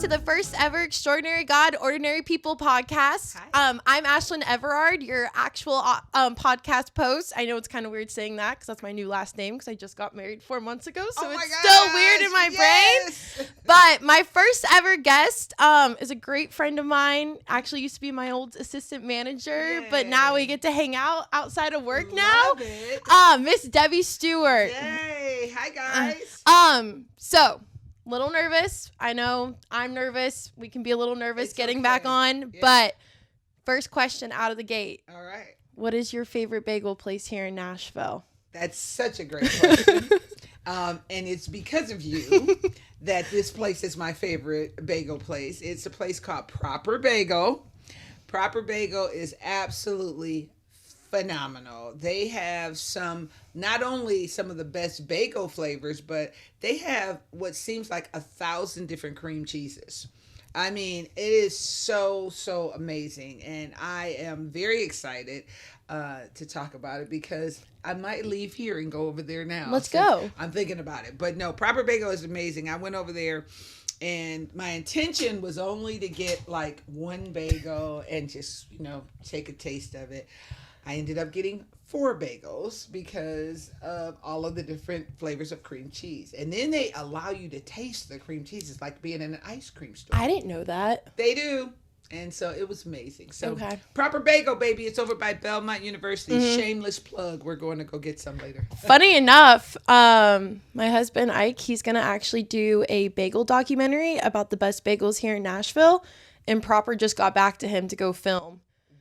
to the first ever Extraordinary God, Ordinary People podcast. Hi. I'm Ashlyn Everard, your actual podcast host. I know it's kind of weird saying that because that's my new last name because I just got married 4 months ago, so it's still weird in my brain. But my first ever guest is a great friend of mine. Actually used to be my old assistant manager, but now we get to hang out outside of work now. Miss Debbie Stewart. Yay! Hi guys. So little nervous. I know I'm nervous. We can be a little nervous getting back on. Yeah. But first question out of the gate. All right. What is your favorite bagel place here in Nashville? That's such a great question. And it's because of you that this place is my favorite bagel place. It's a place called Proper Bagel. Proper Bagel is absolutely phenomenal. They have not only some of the best bagel flavors, but they have what seems like 1,000 different cream cheeses. I mean, it is so amazing. And I am very excited to talk about it because I might leave here and go over there now. Let's go. I'm thinking about it. But no, Proper Bagel is amazing. I went over there and my intention was only to get like one bagel and just, take a taste of it. I ended up getting 4 bagels because of all of the different flavors of cream cheese. And then they allow you to taste the cream cheese. It's like being in an ice cream store. I didn't know that. They do. And so it was amazing. So Proper Bagel, baby. It's over by Belmont University. Mm-hmm. Shameless plug. We're going to go get some later. Funny enough, my husband, Ike, he's going to actually do a bagel documentary about the best bagels here in Nashville. And Proper just got back to him to go film.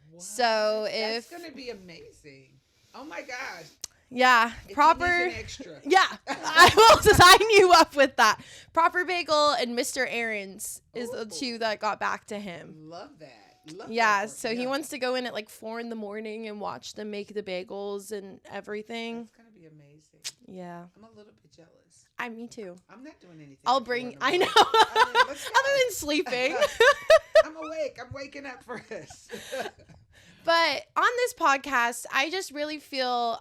What? So that's going to be amazing. Oh my gosh. Yeah, Proper. An extra. Yeah, I will sign you up with that. Proper Bagel and Mr. Aaron's is the 2 that got back to him. Love that. Yeah, so he wants to go in at like 4 a.m. and watch them make the bagels and everything. It's gonna be amazing. Yeah, I'm a little bit jealous. Me too. I'm not doing anything. I'll bring. I know. Other than sleeping. I'm awake. I'm waking up for this. But on this podcast, I just really feel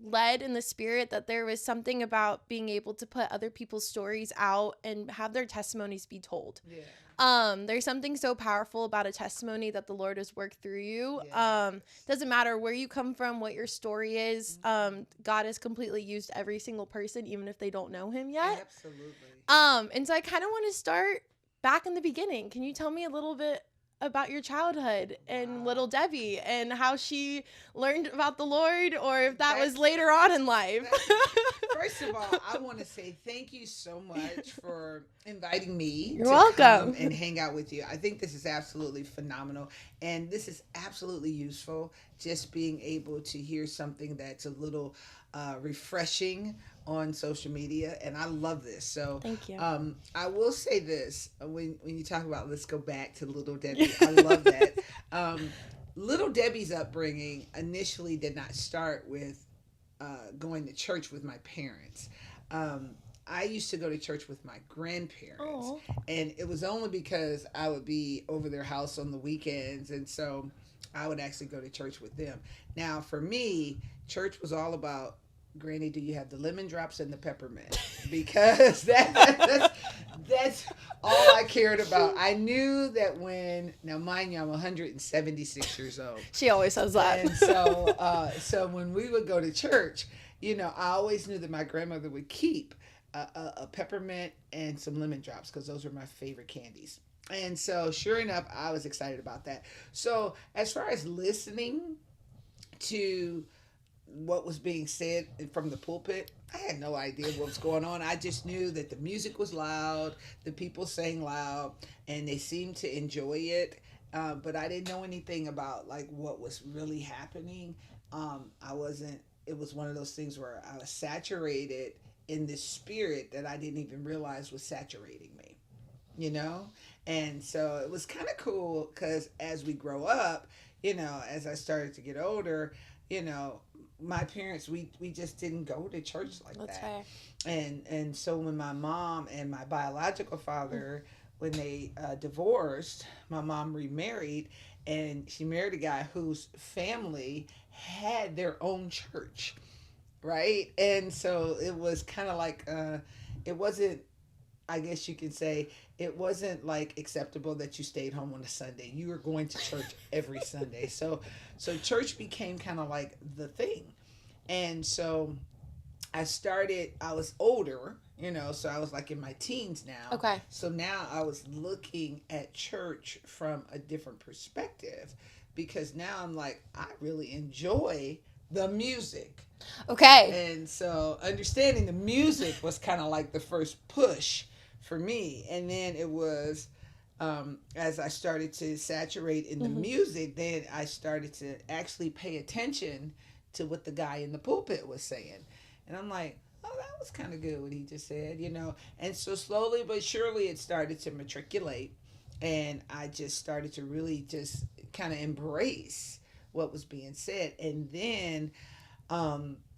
led in the spirit that there was something about being able to put other people's stories out and have their testimonies be told. Yeah. There's something so powerful about a testimony that the Lord has worked through you. Yeah. Doesn't matter where you come from, what your story is. Mm-hmm. God has completely used every single person, even if they don't know him yet. Absolutely. And so I kind of want to start back in the beginning. Can you tell me a little bit about your childhood and little Debbie and how she learned about the Lord, or if that was later on in life? First of all, I want to say thank you so much for inviting me to welcome. Come and hang out with you. I think this is absolutely phenomenal, and this is absolutely useful, just being able to hear something that's a little refreshing on social media, and I love this. So thank you. I will say this, when you talk about, let's go back to little Debbie, I love that. Little Debbie's upbringing initially did not start with going to church with my parents. I used to go to church with my grandparents. Aww. And it was only because I would be over their house on the weekends, and so I would actually go to church with them. Now for me, church was all about, Granny, do you have the lemon drops and the peppermint? Because that's all I cared about. I knew that now mind you, I'm 176 years old. She always says that. And so when we would go to church, I always knew that my grandmother would keep a peppermint and some lemon drops because those were my favorite candies. And so sure enough, I was excited about that. So as far as listening to what was being said from the pulpit, I had no idea what was going on. I just knew that the music was loud, the people sang loud, and they seemed to enjoy it. But I didn't know anything about like what was really happening. It was one of those things where I was saturated in this spirit that I didn't even realize was saturating me, And so it was kind of cool because as we grow up, as I started to get older, my parents, we just didn't go to church like That's that. Fair. And so when my mom and my biological father, when they divorced, my mom remarried, and she married a guy whose family had their own church, right? And so it was kind of like, it wasn't, I guess you can say, it wasn't like acceptable that you stayed home on a Sunday. You were going to church every Sunday. So church became kind of like the thing. And so I was older, so I was like in my teens now. Okay. So now I was looking at church from a different perspective, because now I'm like, I really enjoy the music. Okay. And so understanding the music was kind of like the first push for me. And then it was, as I started to saturate in the music, then I started to actually pay attention to what the guy in the pulpit was saying. And I'm like, oh, that was kind of good what he just said, And so slowly but surely it started to matriculate. And I just started to really just kind of embrace what was being said. And then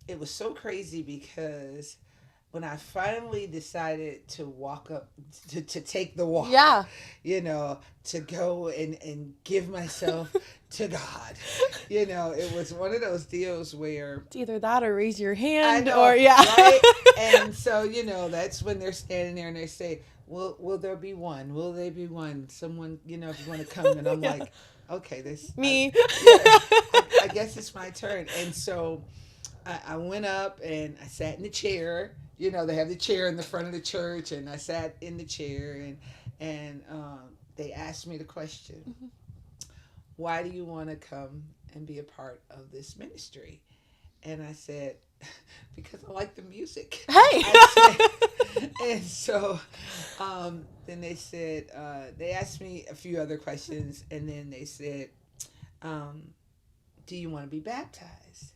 it was so crazy because when I finally decided to walk up, to take the walk, Yeah. To go and give myself to God, it was one of those deals where It's either that or raise your hand, I know, or yeah. right? And so, that's when they're standing there and they say, will there be one? Will there be one? Someone, if you want to come. And I'm Yeah. like, okay, Me. I guess it's my turn. And so I went up and I sat in the chair. They have the chair in the front of the church, and I sat in the chair, and they asked me the question, why do you want to come and be a part of this ministry? And I said, because I like the music. Hey. And so then they said, they asked me a few other questions, and then they said, do you want to be baptized?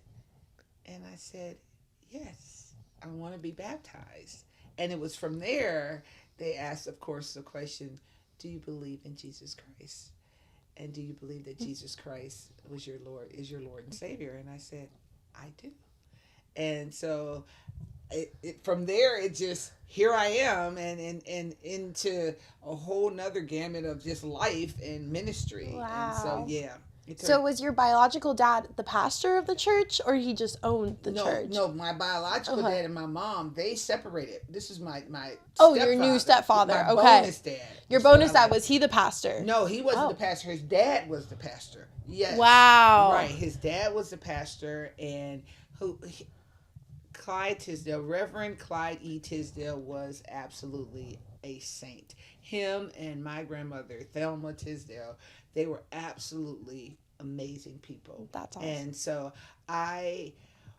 And I said, yes, I want to be baptized. And it was from there they asked, of course, the question, do you believe in Jesus Christ? And do you believe that Jesus Christ is your Lord and Savior? And I said, I do. And so from there, it just, here I am, and into a whole nother gamut of just life and ministry. Wow. And so, yeah. So was your biological dad the pastor of the church, or he just owned the church? No, my biological dad and my mom, they separated. This is my your new stepfather. My okay. bonus dad. Your bonus dad, was he the pastor? No, he wasn't the pastor. His dad was the pastor. Yes. Wow. Right. His dad was the pastor, and Clyde Tisdale, Reverend Clyde E. Tisdale, was absolutely a saint. Him and my grandmother, Thelma Tisdale, they were absolutely amazing people. That's awesome. And so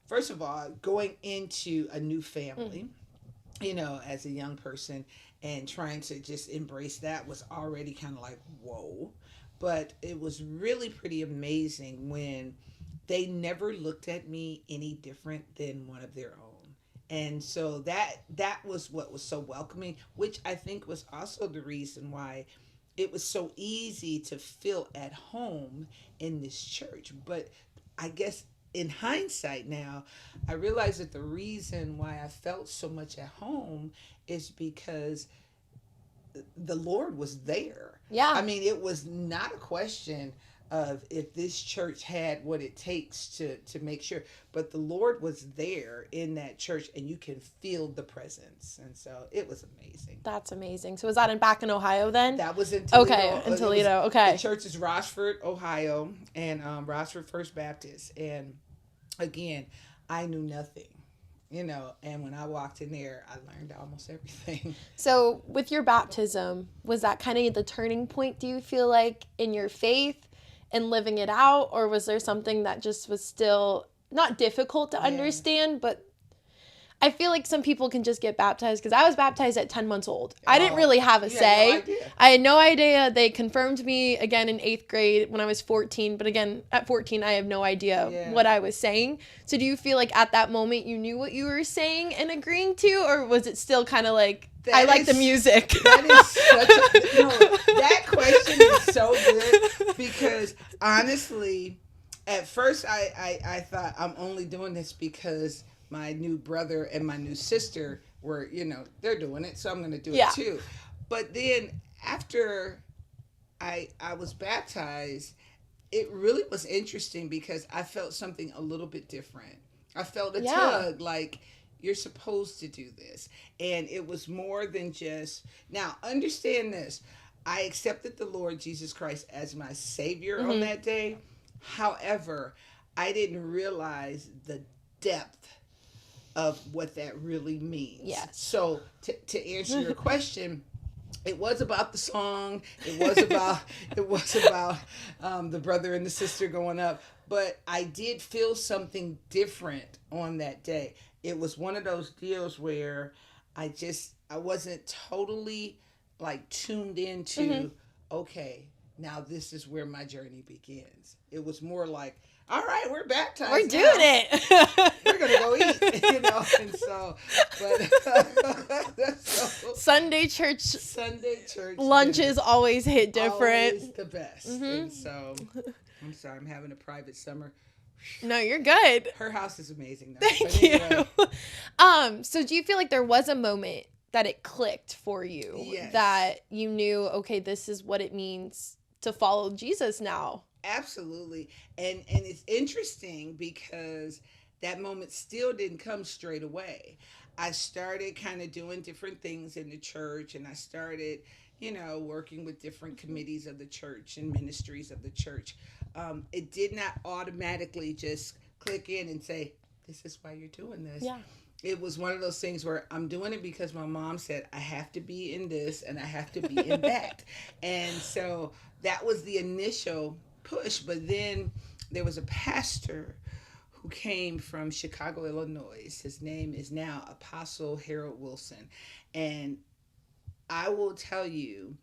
first of all, going into a new family, as a young person, and trying to just embrace that was already kind of like, whoa. But it was really pretty amazing when they never looked at me any different than one of their own. And so that was what was so welcoming, which I think was also the reason why it was so easy to feel at home in this church. But I guess in hindsight now, I realize that the reason why I felt so much at home is because the Lord was there. Yeah. I mean, it was not a question of if this church had what it takes to make sure, but the Lord was there in that church, and you can feel the presence. And so it was amazing. That's amazing. So was that back in Ohio then? That was in Toledo. Okay, in Toledo. Okay. The church is Rochford, Ohio, and Rochford First Baptist. And again, I knew nothing. And when I walked in there, I learned almost everything. So with your baptism, was that kind of the turning point, do you feel like, in your faith and living it out? Or was there something that just was still not difficult to understand, but I feel like some people can just get baptized, because I was baptized at 10 months old. I didn't really have a say. No idea. I had no idea. They confirmed me again in 8th grade when I was 14. But again, at 14, I have no idea what I was saying. So do you feel like at that moment you knew what you were saying and agreeing to? Or was it still kind of like, I like the music? That is such that question is so good, because honestly, at first I thought I'm only doing this because my new brother and my new sister were, they're doing it, so I'm going to do it too. But then after I was baptized, it really was interesting, because I felt something a little bit different. I felt a tug, like, you're supposed to do this. And it was more than just, now understand this. I accepted the Lord Jesus Christ as my Savior on that day. However, I didn't realize the depth of what that really means. Yes. So to answer your question, it was about the song. It was about the brother and the sister going up. But I did feel something different on that day. It was one of those deals where I wasn't totally like tuned into, okay, now this is where my journey begins. It was more like, all right, we're baptized. We're doing it. We're gonna go eat, And so, but Sunday church lunches dinner, always hit different. always the best. And so, I'm sorry, I'm having a private summer. No, you're good. Her house is amazing, though. Thank you. So do you feel like there was a moment that it clicked for you? Yes. That you knew, okay, this is what it means to follow Jesus now? Absolutely. And it's interesting because that moment still didn't come straight away. I started kind of doing different things in the church, and I started, working with different committees of the church and ministries of the church. It did not automatically just click in and say, this is why you're doing this. Yeah. It was one of those things where I'm doing it because my mom said I have to be in this and I have to be in that. And so that was the initial push. But then there was a pastor who came from Chicago, Illinois. His name is now Apostle Harold Wilson. And I will tell you,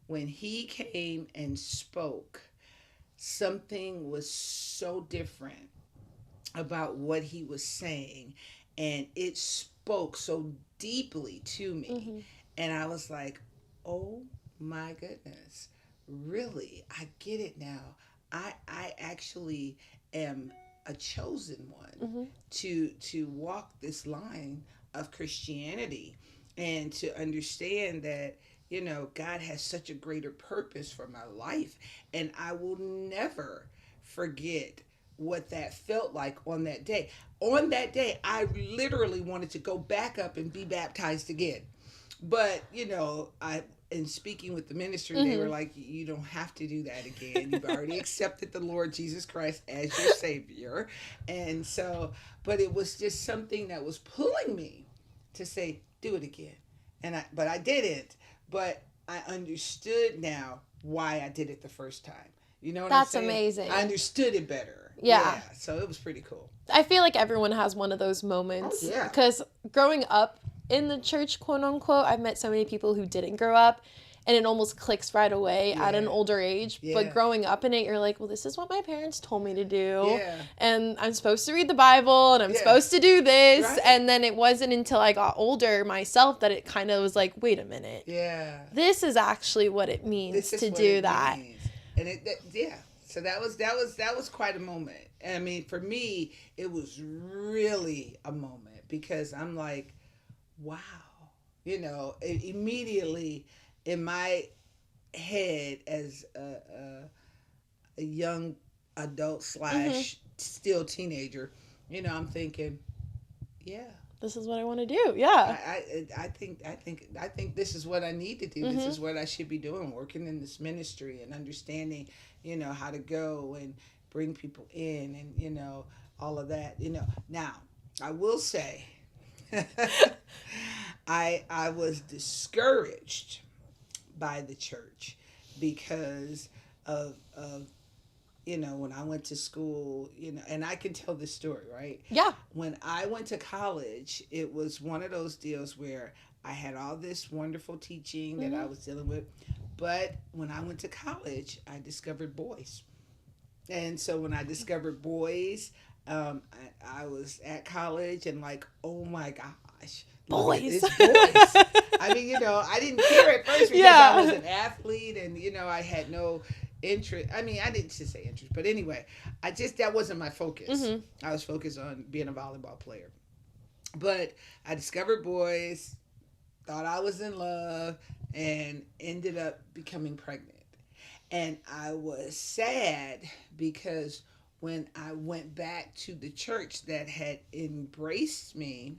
when he came and spoke, something was so different about what he was saying. And it spoke so deeply to me. And I was like, oh my goodness, really? I get it now. I actually am a chosen one to walk this line of Christianity and to understand that, God has such a greater purpose for my life. And I will never forget what that felt like on that day. On that day, I literally wanted to go back up and be baptized again. But, in speaking with the ministry, they were like, you don't have to do that again. You've already accepted the Lord Jesus Christ as your Savior. And so, but it was just something that was pulling me to say, do it again. But I didn't. But I understood now why I did it the first time. You know what I'm saying? That's amazing. I understood it better. Yeah. So it was pretty cool. I feel like everyone has one of those moments. Oh, yeah. Because growing up in the church, quote unquote, I've met so many people who didn't grow up, and it almost clicks right away at an older age. Yeah. But growing up in it, you're like, well, this is what my parents told me to do. Yeah. And I'm supposed to read the Bible, and I'm supposed to do this. Right. And then it wasn't until I got older myself that it kind of was like, wait a minute. Yeah. This is actually what it means to do that. Means. And so that was quite a moment. I mean, for me, it was really a moment because I'm like, wow, immediately in my head as a young adult / still teenager, I'm thinking, yeah, this is what I want to do. Yeah. I think this is what I need to do. This is what I should be doing, working in this ministry and understanding, how to go and bring people in and, all of that, Now, I will say, I was discouraged by the church because of when I went to school, and I can tell this story, right? Yeah. When I went to college, it was one of those deals where I had all this wonderful teaching that I was dealing with, but when I went to college, I discovered boys. And so when I discovered boys, I was at college and like, oh my gosh. Boys. It's boys. I mean, I didn't care at first because I was an athlete and, I had no interest. I mean, I didn't just say interest, but anyway, that wasn't my focus. I was focused on being a volleyball player. But I discovered boys, thought I was in love, and ended up becoming pregnant. And I was sad because when I went back to the church that had embraced me,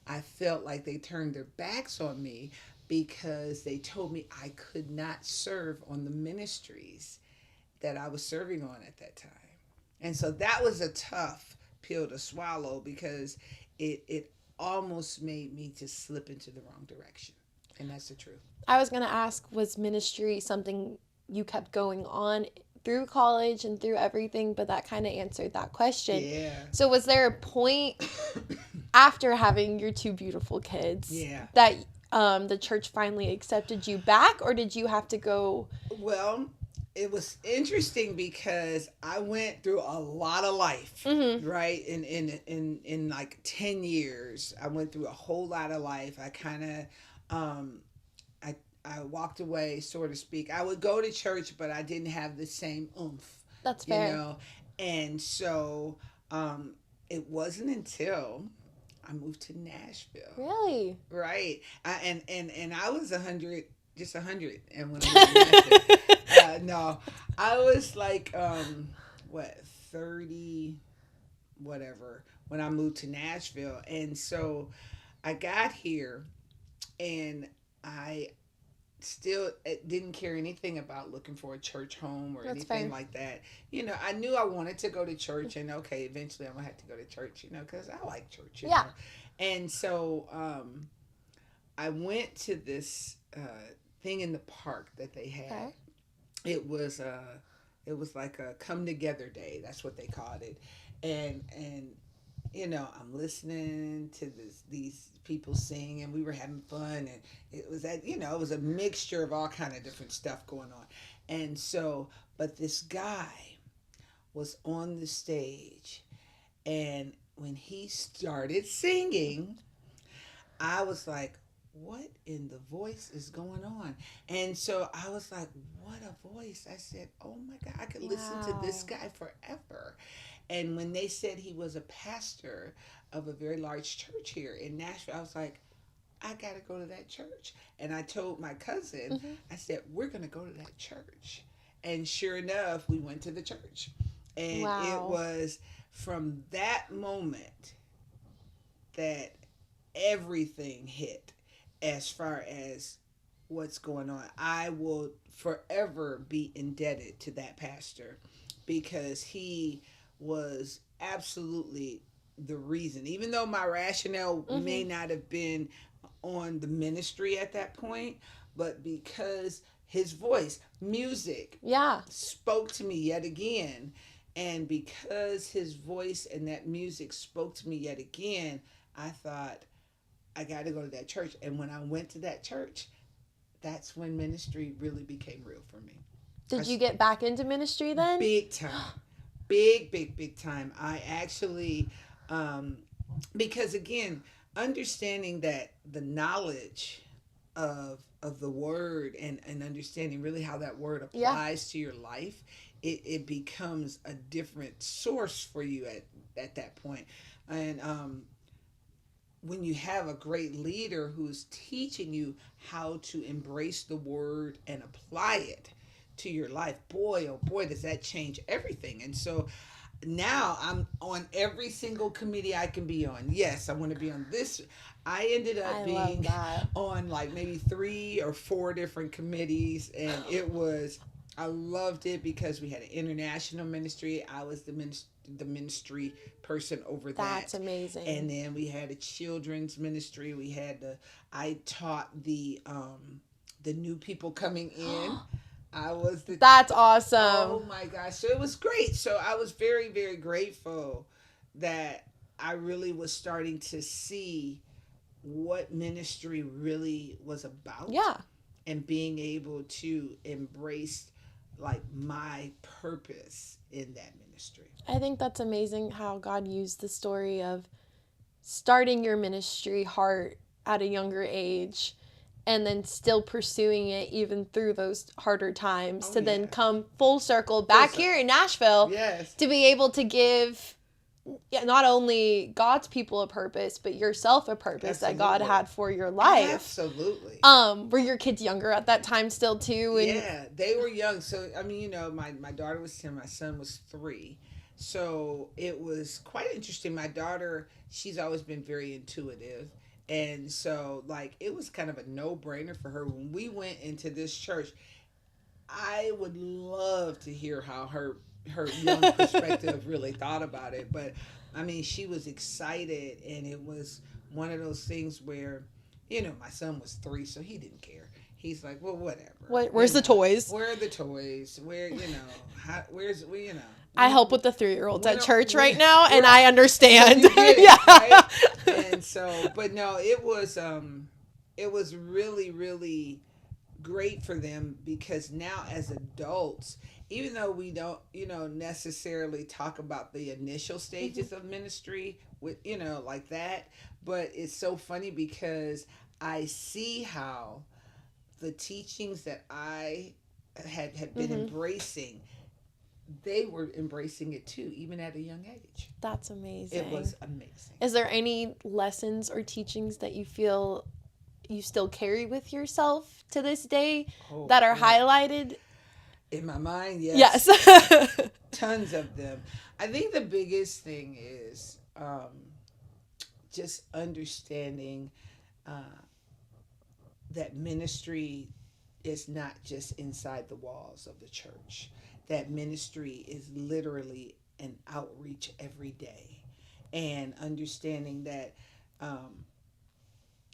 I felt like they turned their backs on me because they told me I could not serve on the ministries that I was serving on at that time. And so that was a tough pill to swallow because it almost made me to slip into the wrong direction. And that's the truth. I was going to ask, was ministry something you kept going on through college and through everything? But that kind of answered that question. Yeah. So was there a point after having your two beautiful kids that the church finally accepted you back, or did you have to go? Well, it was interesting because I went through a lot of life, right? In like 10 years, I went through a whole lot of life. I kind of, I walked away, so to speak. I would go to church, but I didn't have the same oomph. That's fair. You know? And so it wasn't until I moved to Nashville. Really? Right. And I was 100, just 100. And when I moved to Nashville, no, I was like, 30, whatever, when I moved to Nashville. And so I got here and I still didn't care anything about looking for a church home or anything like that. You know, I knew I wanted to go to church, and okay, eventually I'm gonna have to go to church, you know, because I like church, you know. And so I went to this thing in the park that they had. It was like a come together day. That's what they called it. And you know, I'm listening to these people sing, and we were having fun, and it was it was a mixture of all kind of different stuff going on. And so, but this guy was on the stage, and when he started singing, I was like, what in the voice is going on? And so I was like, what a voice. I said, oh my God, I could listen to this guy forever. And when they said he was a pastor of a very large church here in Nashville, I was like, I got to go to that church. And I told my cousin, I said, we're going to go to that church. And sure enough, we went to the church. And it was from that moment that everything hit as far as what's going on. I will forever be indebted to that pastor because he was absolutely the reason, even though my rationale may not have been on the ministry at that point, but because his voice, music, spoke to me yet again. And because his voice and that music spoke to me yet again, I thought, I got to go to that church. And when I went to that church, that's when ministry really became real for me. Did you get back into ministry then? Big time. Big time. I actually, because again, understanding that the knowledge of the word and understanding really how that word applies to your life, it becomes a different source for you at that point. And when you have a great leader who's teaching you how to embrace the word and apply it to your life, boy, oh boy, does that change everything. And so now I'm on every single committee I can be on. Yes, I want to be on this. I ended up being on like maybe 3 or 4 different committees, and I loved it because we had an international ministry. I was the ministry person over that. That's amazing. And then we had a children's ministry. I taught the new people coming in. That's awesome. Oh my gosh. So it was great. So I was very, very grateful that I really was starting to see what ministry really was about. Yeah. And being able to embrace like my purpose in that ministry. I think that's amazing how God used the story of starting your ministry heart at a younger age and then still pursuing it even through those harder times then come full circle back here in Nashville to be able to give not only God's people a purpose, but yourself a purpose that God had for your life. Absolutely. Were your kids younger at that time still too? And yeah, they were young. So, I mean, my daughter was 10, my son was 3. So it was quite interesting. My daughter, she's always been very intuitive. And so, like, it was kind of a no-brainer for her when we went into this church. I would love to hear how her young perspective really thought about it. But I mean, she was excited, and it was one of those things where, my son was 3, so he didn't care. He's like, well, whatever. Where's the toys? Where are the toys? Where's. I help with the 3-year-olds at church right now, now, and I understand. So yeah. Right? And so, but no, it was really, really great for them, because now as adults, even though we don't necessarily talk about the initial stages of ministry with like that, but it's so funny because I see how the teachings that I had been embracing, they were embracing it too, even at a young age. That's amazing. It was amazing. Is there any lessons or teachings that you feel you still carry with yourself to this day that are highlighted? In my mind, yes. Yes. Tons of them. I think the biggest thing is just understanding that ministry is not just inside the walls of the church. That ministry is literally an outreach every day. And understanding that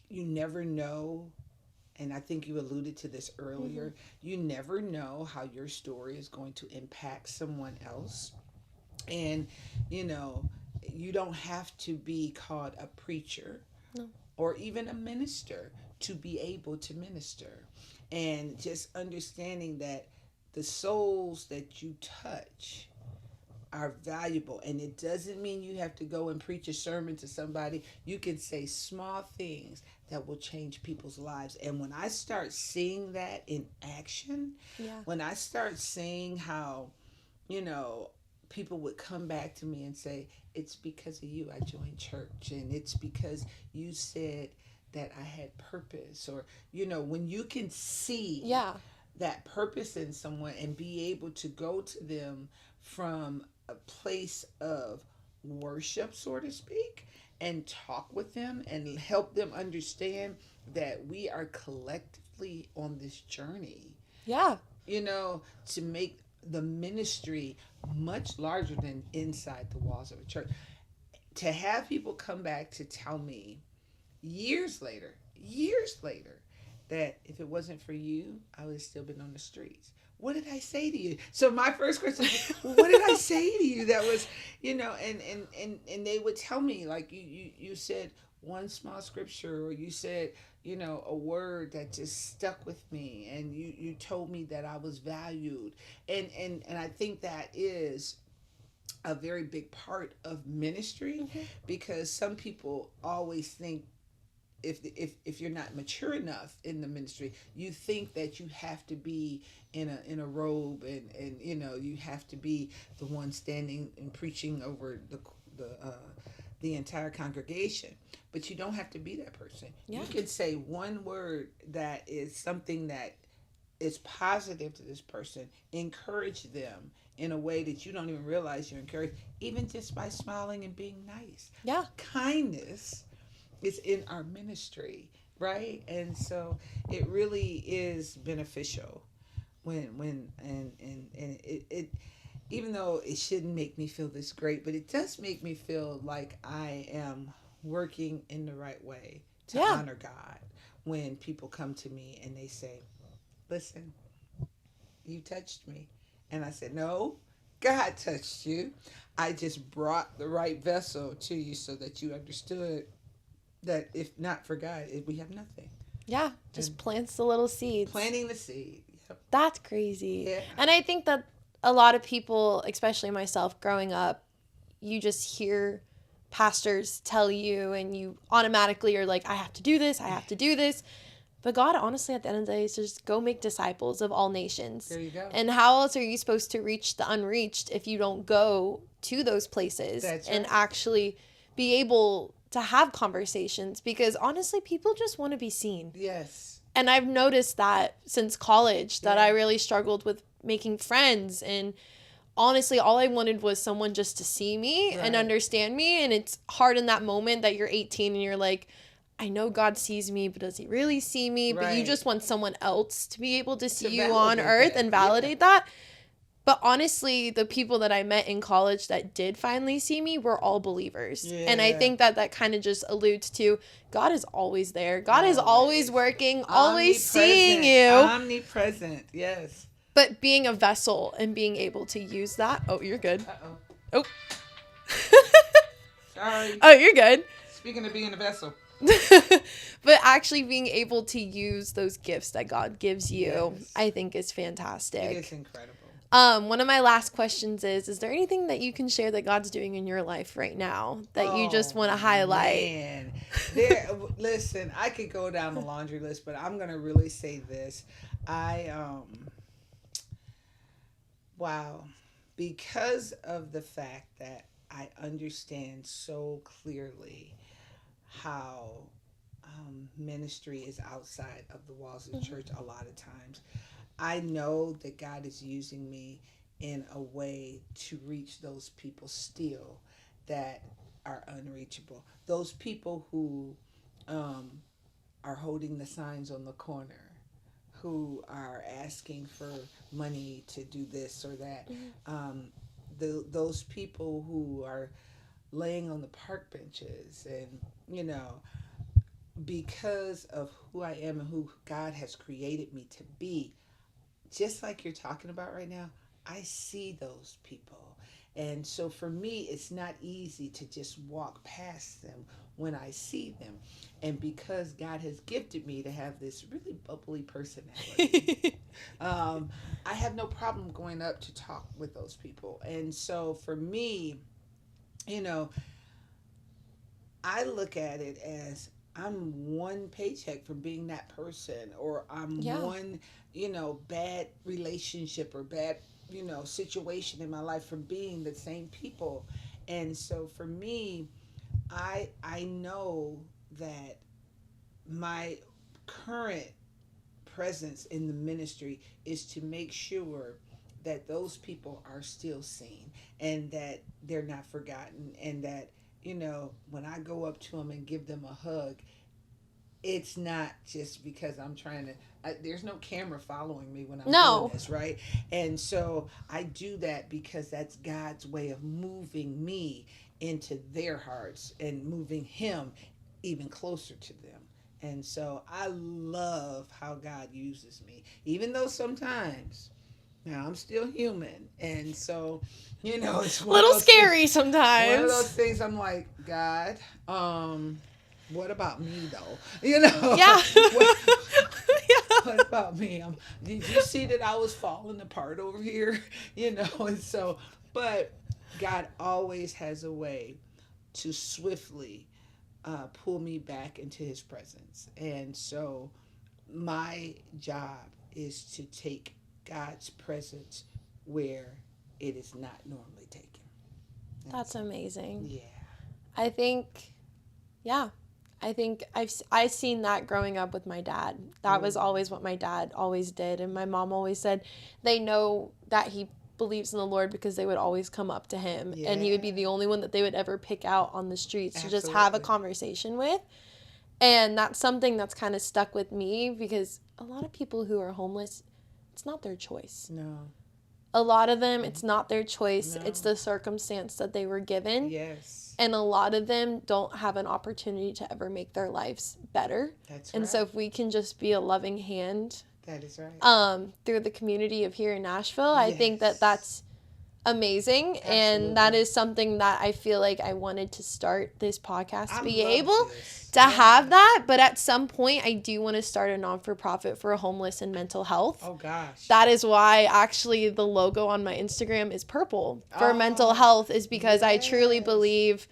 you never know, and I think you alluded to this earlier, you never know how your story is going to impact someone else. And, you don't have to be called a preacher or even a minister to be able to minister. And just understanding that the souls that you touch are valuable. And it doesn't mean you have to go and preach a sermon to somebody. You can say small things that will change people's lives. And when I start seeing that in action, when I start seeing how, people would come back to me and say, it's because of you I joined church, and it's because you said that I had purpose, or, when you can see that purpose in someone and be able to go to them from a place of worship, so to speak, and talk with them and help them understand that we are collectively on this journey. Yeah. To make the ministry much larger than inside the walls of a church. To have people come back to tell me years later, that if it wasn't for you, I would have still been on the streets. What did I say to you? So my first question is, what did I say to you that was, and they would tell me, like, you said one small scripture, or you said, a word that just stuck with me, and you told me that I was valued. And I think that is a very big part of ministry, because some people always think, if you're not mature enough in the ministry, you think that you have to be in a robe, and you have to be the one standing and preaching over the entire congregation. But you don't have to be that person. You can say one word that is something that is positive to this person, encourage them in a way that you don't even realize you're encouraged, even just by smiling and being nice. Kindness is in our ministry, right? And so it really is beneficial when it even though it shouldn't make me feel this great, but it does make me feel like I am working in the right way to honor God when people come to me and they say, listen, you touched me. And I said, no, God touched you. I just brought the right vessel to you so that you understood that if not for God, we have nothing. Yeah, just plants the little seeds. Planting the seed. Yep. That's crazy. Yeah. And I think that a lot of people, especially myself growing up, you just hear pastors tell you, and you automatically are like, I have to do this, I have to do this. But God, honestly, at the end of the day, is just go make disciples of all nations. There you go. And how else are you supposed to reach the unreached if you don't go to those places and actually be able to have conversations? Because honestly, people just want to be seen. Yes. And I've noticed that since college that I really struggled with making friends. And honestly, all I wanted was someone just to see me and understand me. And it's hard in that moment that you're 18 and you're like, I know God sees me, but does he really see me? But you just want someone else to be able to see you on earth and validate that. But honestly, the people that I met in college that did finally see me were all believers. Yeah. And I think that kind of just alludes to God is always there. God is always working, always seeing you. Omnipresent, yes. But being a vessel and being able to use that. Oh, you're good. Uh-oh. Oh. Sorry. Oh, you're good. Speaking of being a vessel. But actually being able to use those gifts that God gives you, yes, I think is fantastic. It is incredible. One of my last questions is there anything that you can share that God's doing in your life right now that you just want to highlight? Man. Listen, I could go down the laundry list, but I'm going to really say this. Wow. Because of the fact that I understand so clearly how ministry is outside of the walls of the church a lot of times, I know that God is using me in a way to reach those people still that are unreachable. Those people who are holding the signs on the corner, who are asking for money to do this or that. Those people who are laying on the park benches and, because of who I am and who God has created me to be, just like you're talking about right now, I see those people. And so for me, it's not easy to just walk past them when I see them. And because God has gifted me to have this really bubbly personality, I have no problem going up to talk with those people. And so for me, I look at it as I'm one paycheck from being that person, or I'm one, bad relationship or bad, situation in my life from being the same people. And so for me, I know that my current presence in the ministry is to make sure that those people are still seen and that they're not forgotten, and that when I go up to them and give them a hug, it's not just because I'm trying to, there's no camera following me when I'm doing this, right? And so I do that because that's God's way of moving me into their hearts and moving him even closer to them. And so I love how God uses me, even though sometimes, now I'm still human, and so it's a little scary sometimes. One of those things I'm like, God, what about me though? Yeah. What about me? Did you see that I was falling apart over here? And so, but God always has a way to swiftly pull me back into his presence. And so my job is to take God's presence where it is not normally taken. That's amazing. Yeah. I think I've seen that growing up with my dad. That was always what my dad always did. And my mom always said they know that he believes in the Lord because they would always come up to him. Yeah. And he would be the only one that they would ever pick out on the streets to just have a conversation with. And that's something that's kind of stuck with me because a lot of people who are homeless, it's not their choice. No. A lot of them, it's not their choice. No. It's the circumstance that they were given. Yes. And a lot of them don't have an opportunity to ever make their lives better. That's right. And so if we can just be a loving hand. That is right. Through the community of here in Nashville, I think that's amazing. Absolutely. And that is something that I feel like I wanted to start this podcast to be able to have that. But at some point, I do want to start a non-for-profit for homeless and mental health. Oh, gosh. That is why actually the logo on my Instagram is purple for mental health, is because I truly believe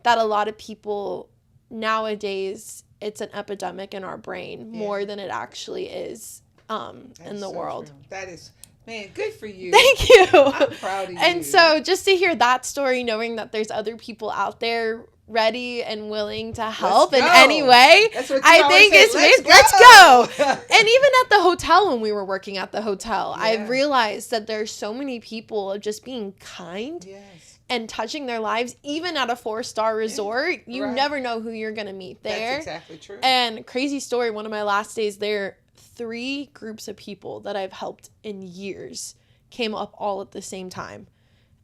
that a lot of people nowadays, it's an epidemic in our brain more than it actually is in the world. True. That is... Man, good for you. Thank you. I'm proud of you. And so just to hear that story, knowing that there's other people out there ready and willing to help in any way, I think is let's go. And even at the hotel, when we were working at the hotel, I realized that there's so many people just being kind. Yes. and touching their lives, even at a 4-star resort. You right. never know who you're going to meet there. That's exactly true. And crazy story, one of my last days there, 3 groups of people that I've helped in years came up all at the same time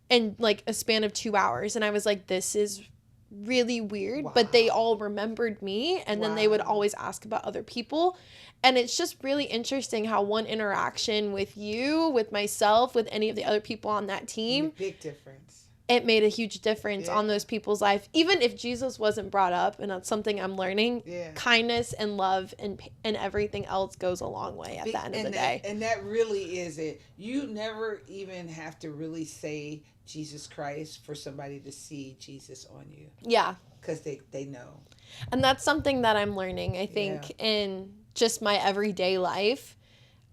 in like a span of 2 hours. And I was like, this is really weird. Wow. But they all remembered me, and then they would always ask about other people. And it's just really interesting how one interaction with you, with myself, with any of the other people on that team, big difference. It made a huge difference on those people's life. Even if Jesus wasn't brought up, and that's something I'm learning, kindness and love and everything else goes a long way at the end of the day. And that really is it. You never even have to really say Jesus Christ for somebody to see Jesus on you. Yeah. Because they know. And that's something that I'm learning, I think, in just my everyday life.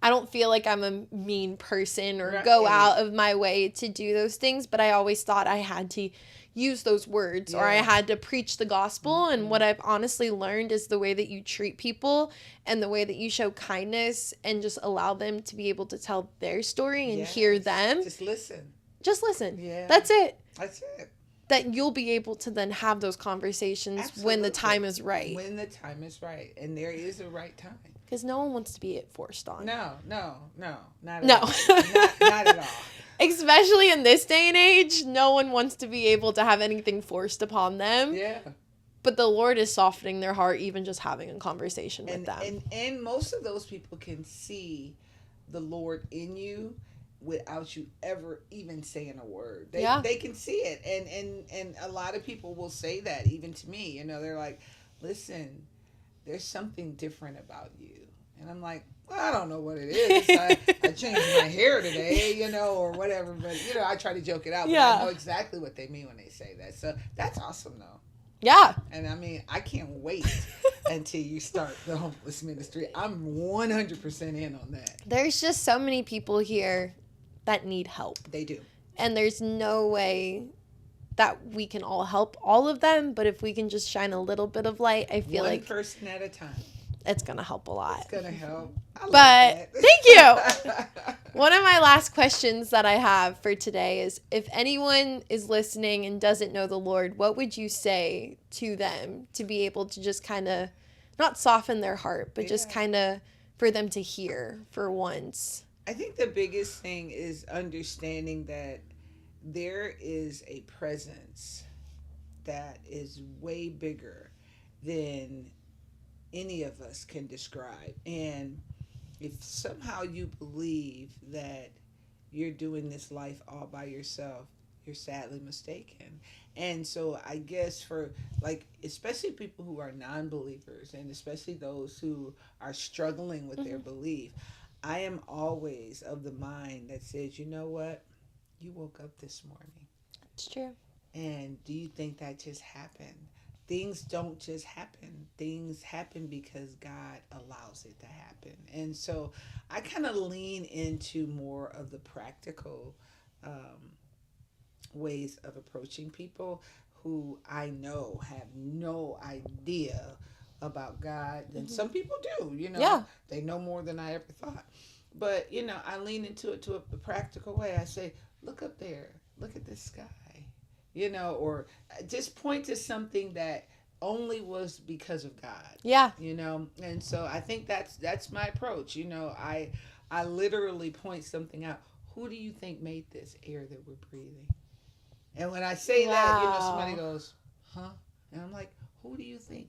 I don't feel like I'm a mean person or go out of my way to do those things, but I always thought I had to use those words or I had to preach the gospel. Mm-hmm. And what I've honestly learned is the way that you treat people and the way that you show kindness and just allow them to be able to tell their story and hear them. Just listen. Just listen. Yeah. That's it. That's it. That you'll be able to then have those conversations when the time is right. When the time is right. And there is a right time. Because no one wants to be forced on. No. Not at all. Not at all. Especially in this day and age, no one wants to be able to have anything forced upon them. Yeah. But the Lord is softening their heart, even just having a conversation with them. And most of those people can see the Lord in you without you ever even saying a word. They can see it. And a lot of people will say that even to me. You know, they're like, listen, there's something different about you. And I'm like, well, I don't know what it is. I changed my hair today, you know, or whatever. But, you know, I try to joke it out. But I know exactly what they mean when they say that. So that's awesome, though. Yeah. And I mean, I can't wait until you start the homeless ministry. I'm 100% in on that. There's just so many people here that need help. They do. And there's no way that we can all help all of them, but if we can just shine a little bit of light, I feel like one person at a time. It's going to help a lot. It's going to help. But thank you. One of my last questions that I have for today is, if anyone is listening and doesn't know the Lord, what would you say to them to be able to just kind of not soften their heart, but just kind of for them to hear for once? I think the biggest thing is understanding that there is a presence that is way bigger than any of us can describe. And if somehow you believe that you're doing this life all by yourself, you're sadly mistaken. And so I guess for, like, especially people who are non-believers and especially those who are struggling with their belief, I am always of the mind that says, you know what? You woke up this morning. It's true. And do you think that just happened? Things don't just happen. Things happen because God allows it to happen. And so I kind of lean into more of the practical ways of approaching people who I know have no idea about God. And some people do, you know. Yeah. They know more than I ever thought. But, you know, I lean into it to a practical way. I say, look up there. Look at the sky. You know, or just point to something that only was because of God. Yeah. You know, and so I think that's my approach. You know, I literally point something out. Who do you think made this air that we're breathing? And when I say that, you know, somebody goes, huh? And I'm like, who do you think?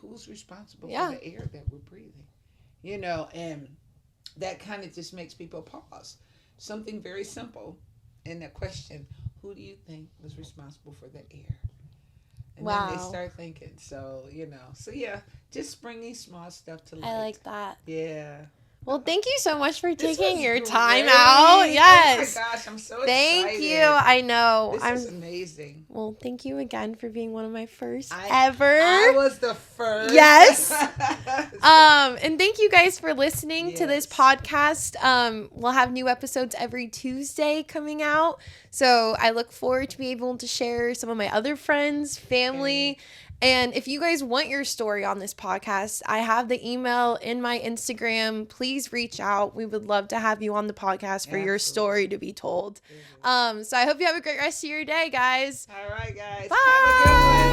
Who's responsible for the air that we're breathing? You know, and that kind of just makes people pause. Something very simple in that question. Who do you think was responsible for the air? And then they start thinking. So, you know. So, yeah, just bringing small stuff to light. I like that. Yeah. Well, thank you so much for taking your time out. Yes. Oh, my gosh. I'm so excited. Thank you. I know. This is amazing. Well, thank you again for being one of my first ever. I was the first. Yes. And thank you guys for listening to this podcast. We'll have new episodes every Tuesday coming out. So I look forward to be able to share some of my other friends, family. And if you guys want your story on this podcast, I have the email in my Instagram. Please please reach out. We would love to have you on the podcast for your story to be told. So I hope you have a great rest of your day, guys. All right, guys. Bye. Have a good one.